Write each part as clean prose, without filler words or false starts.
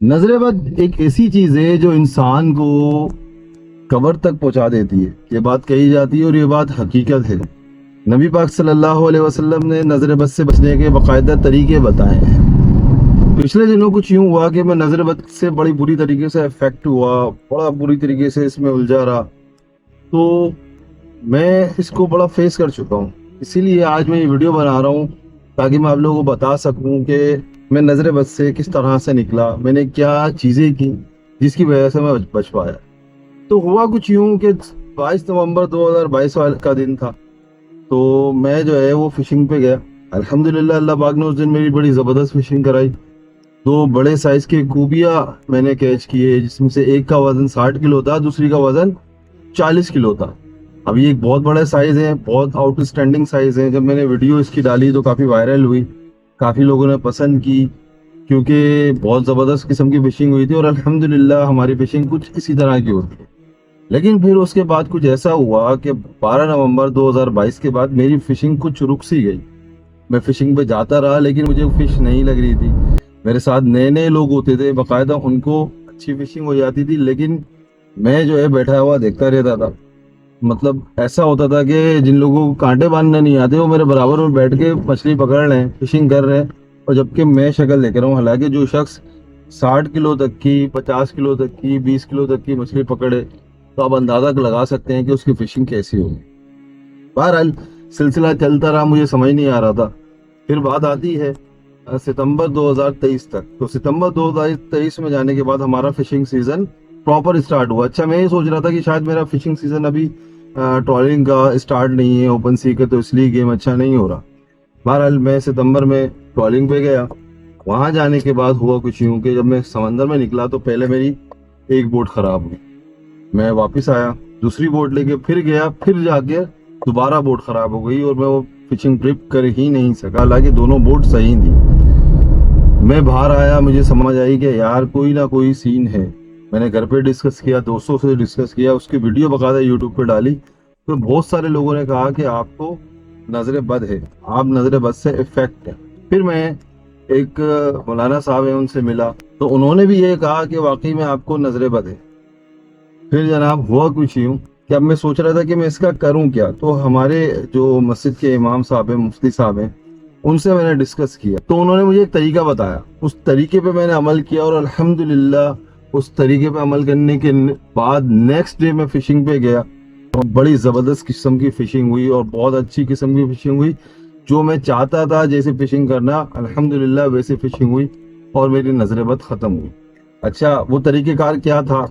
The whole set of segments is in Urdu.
نظر بد ایک ایسی چیز ہے جو انسان کو قبر تک پہنچا دیتی ہے. یہ بات کہی جاتی ہے اور یہ بات حقیقت ہے. نبی پاک صلی اللہ علیہ وسلم نے نظر بد سے بچنے کے باقاعدہ طریقے بتائے ہیں. پچھلے دنوں کچھ یوں ہوا کہ میں نظر بد سے بڑی بری طریقے سے افیکٹ ہوا، بڑا بری طریقے سے اس میں الجھا رہا. تو میں اس کو بڑا فیس کر چکا ہوں. اسی لیے آج میں یہ ویڈیو بنا رہا ہوں تاکہ میں آپ لوگوں کو بتا سکوں کہ میں نظر بد سے کس طرح سے نکلا، میں نے کیا چیزیں کی جس کی وجہ سے میں بچ پایا. تو ہوا کچھ یوں کہ 22 نومبر 2022 کا دن تھا. تو میں جو ہے وہ فشنگ پہ گیا. الحمدللہ اللہ پاک نے اس دن میری بڑی زبردست فشنگ کرائی. 2 بڑے سائز کے کوبیا میں نے کیچ کیے، جس میں سے ایک کا وزن 60 کلو تھا، دوسری کا وزن 40 کلو تھا. اب یہ ایک بہت بڑا سائز ہے، بہت آؤٹ اسٹینڈنگ سائز ہے. جب میں نے ویڈیو اس کی ڈالی تو کافی وائرل ہوئی، کافی لوگوں نے پسند کی، کیونکہ بہت زبردست قسم کی فشنگ ہوئی تھی. اور الحمدللہ ہماری فشنگ کچھ اسی طرح کی ہوتی ہے. لیکن پھر اس کے بعد کچھ ایسا ہوا کہ 12 نومبر 2022 کے بعد میری فشنگ کچھ رک سی گئی. میں فشنگ پہ جاتا رہا لیکن مجھے فش نہیں لگ رہی تھی. میرے ساتھ نئے نئے لوگ ہوتے تھے، باقاعدہ ان کو اچھی فشنگ ہو جاتی تھی، لیکن میں جو ہے بیٹھا ہوا دیکھتا رہتا تھا. مطلب ایسا ہوتا تھا کہ جن لوگوں کو کانٹے باندھنے نہیں آتے وہ میرے برابر میں بیٹھ کے مچھلی پکڑ رہے ہیں، فشنگ کر رہے ہیں، اور جبکہ میں شکل دیکھ رہا ہوں. حالانکہ جو شخص 60 کلو تک کی، 50 کلو تک کی، 20 کلو تک کی مچھلی پکڑے تو آپ اندازہ لگا سکتے ہیں کہ اس کی فشنگ کیسی ہوگی. بہرحال سلسلہ چلتا رہا، مجھے سمجھ نہیں آ رہا تھا. پھر بات آتی ہے ستمبر 2023 تک. تو ستمبر 2023 میں جانے کے بعد ہمارا فشنگ سیزن پراپر اسٹارٹ ہوا. اچھا، میں یہ سوچ رہا تھا کہ شاید میرا فشنگ سیزن ابھی ٹرالنگ کا اسٹارٹ نہیں ہے، اوپن سی کا، تو اس لیے گیم اچھا نہیں ہو رہا. بہرحال میں ستمبر میں ٹرالنگ پہ گیا. وہاں جانے کے بعد ہوا کچھ یوں کہ جب میں سمندر میں نکلا تو پہلے میری ایک بوٹ خراب ہوئی. میں واپس آیا، دوسری بوٹ لے کے پھر گیا، پھر جا کے دوبارہ بوٹ خراب ہو گئی اور میں وہ فشنگ ٹرپ کر ہی نہیں سکا. حالانکہ دونوں بوٹ صحیح تھی. میں باہر آیا، مجھے سمجھ آئی کہ یار کوئی نہ کوئی سین ہے. میں نے گھر پہ ڈسکس کیا، دوستوں سے ڈسکس کیا، اس کی ویڈیو باقاعدہ یوٹیوب پہ ڈالی. تو بہت سارے لوگوں نے کہا کہ آپ کو نظر بد ہے، آپ نظر بد سے افیکٹ ہے. پھر میں ایک مولانا صاحب ہیں ان سے ملا تو انہوں نے بھی یہ کہا کہ واقعی میں آپ کو نظر بد ہے. پھر جناب ہوا کچھ یوں کہ اب میں سوچ رہا تھا کہ میں اس کا کروں کیا. تو ہمارے جو مسجد کے امام صاحب ہیں، مفتی صاحب ہیں، ان سے میں نے ڈسکس کیا. تو انہوں نے مجھے ایک طریقہ بتایا، اس طریقے پہ میں نے عمل کیا اور الحمدللہ اس طریقے پہ عمل کرنے کے بعد نیکسٹ ڈے میں فشنگ پہ گیا اور بڑی زبردست قسم کی فشنگ ہوئی اور بہت اچھی قسم کی فشنگ ہوئی. جو میں چاہتا تھا جیسے فشنگ کرنا، الحمدللہ ویسے فشنگ ہوئی اور میری نظر بد ختم ہوئی. اچھا، وہ طریقہ کار کیا تھا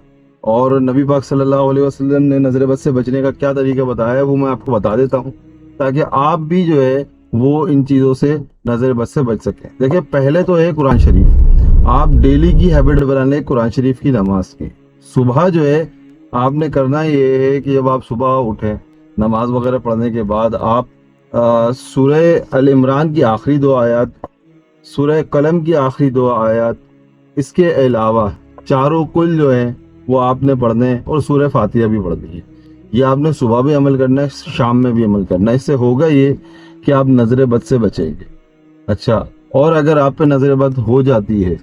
اور نبی پاک صلی اللہ علیہ وسلم نے نظر بد سے بچنے کا کیا طریقہ بتایا ہے وہ میں آپ کو بتا دیتا ہوں، تاکہ آپ بھی جو ہے وہ ان چیزوں سے نظر بد سے بچ سکیں. دیکھیں، پہلے تو ہے قرآن شریف. آپ ڈیلی کی ہیبٹ بنانے قرآن شریف کی نماز کی. صبح جو ہے آپ نے کرنا یہ ہے کہ جب آپ صبح اٹھیں نماز وغیرہ پڑھنے کے بعد آپ سورہ ال عمران کی آخری 2 آیات، سورہ قلم کی آخری 2 آیات، اس کے علاوہ چاروں کل جو ہیں وہ آپ نے پڑھنے ہیں اور سورہ فاتحہ بھی پڑھنی ہے. یہ آپ نے صبح بھی عمل کرنا ہے، شام میں بھی عمل کرنا ہے. اس سے ہوگا یہ کہ آپ نظر بد سے بچیں گے. اچھا، اور اگر آپ پہ نظر بد ہو جاتی ہے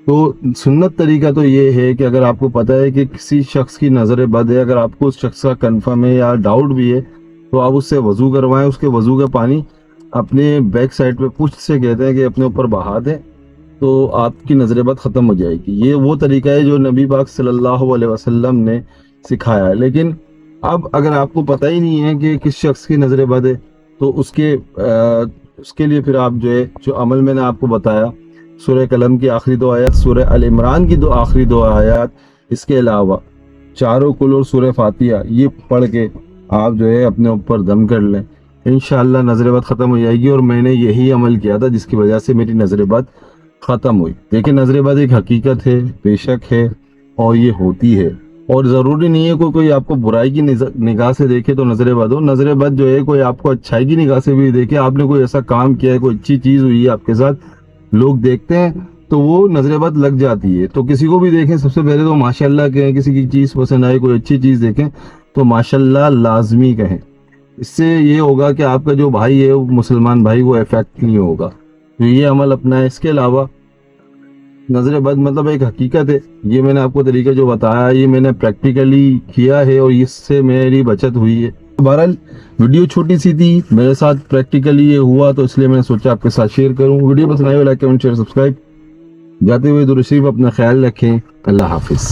تو سنت طریقہ تو یہ ہے کہ اگر آپ کو پتہ ہے کہ کسی شخص کی نظر بد ہے، اگر آپ کو اس شخص کا کنفرم ہے یا ڈاؤٹ بھی ہے، تو آپ اس سے وضو کروائیں. اس کے وضو کا پانی اپنے بیک سائڈ پہ پشت سے کہتے ہیں کہ اپنے اوپر بہا دیں تو آپ کی نظر بد ختم ہو جائے گی. یہ وہ طریقہ ہے جو نبی پاک صلی اللہ علیہ وسلم نے سکھایا ہے. لیکن اب اگر آپ کو پتہ ہی نہیں ہے کہ کس شخص کی نظر بد ہے تو اس کے لیے پھر آپ جو عمل میں نے آپ کو بتایا، سورہ قلم کی آخری 2 آیات، سورہ ال عمران کی آخری 2 آیات، اس کے علاوہ چاروں کل اور سورہ فاتحہ، یہ پڑھ کے آپ جو ہے اپنے اوپر دم کر لیں. انشاءاللہ نظر بد ختم ہو جائے گی. اور میں نے یہی عمل کیا تھا جس کی وجہ سے میری نظر بد ختم ہوئی. دیکھیں، نظر بد ایک حقیقت ہے، بے شک ہے، اور یہ ہوتی ہے. اور ضروری نہیں ہے کوئی آپ کو برائی کی نگاہ سے دیکھے تو نظر بد ہو. نظر بد جو ہے کوئی آپ کو اچھائی کی نگاہ سے بھی دیکھے، آپ نے کوئی ایسا کام کیا ہے، کوئی اچھی چیز ہوئی ہے آپ کے ساتھ، لوگ دیکھتے ہیں تو وہ نظر بد لگ جاتی ہے. تو کسی کو بھی دیکھیں سب سے پہلے تو ماشاءاللہ کہیں. کسی کی چیز پسند آئے، کوئی اچھی چیز دیکھیں تو ماشاءاللہ لازمی کہیں. اس سے یہ ہوگا کہ آپ کا جو بھائی ہے وہ مسلمان بھائی، وہ افیکٹ نہیں ہوگا. تو یہ عمل اپنا ہے. اس کے علاوہ نظر بد مطلب ایک حقیقت ہے. یہ میں نے آپ کو طریقہ جو بتایا یہ میں نے پریکٹیکلی کیا ہے اور اس سے میری بچت ہوئی ہے. بہرحال ویڈیو چھوٹی سی تھی, میرے ساتھ پریکٹیکلی یہ ہوا تو اس لیے میں نے سوچا آپ کے ساتھ شیئر کروں. ویڈیو پسند آئی ہو لائک کمنٹ شیئر سبسکرائب. جاتے ہوئے درود شریف اپنا خیال رکھیں. اللہ حافظ.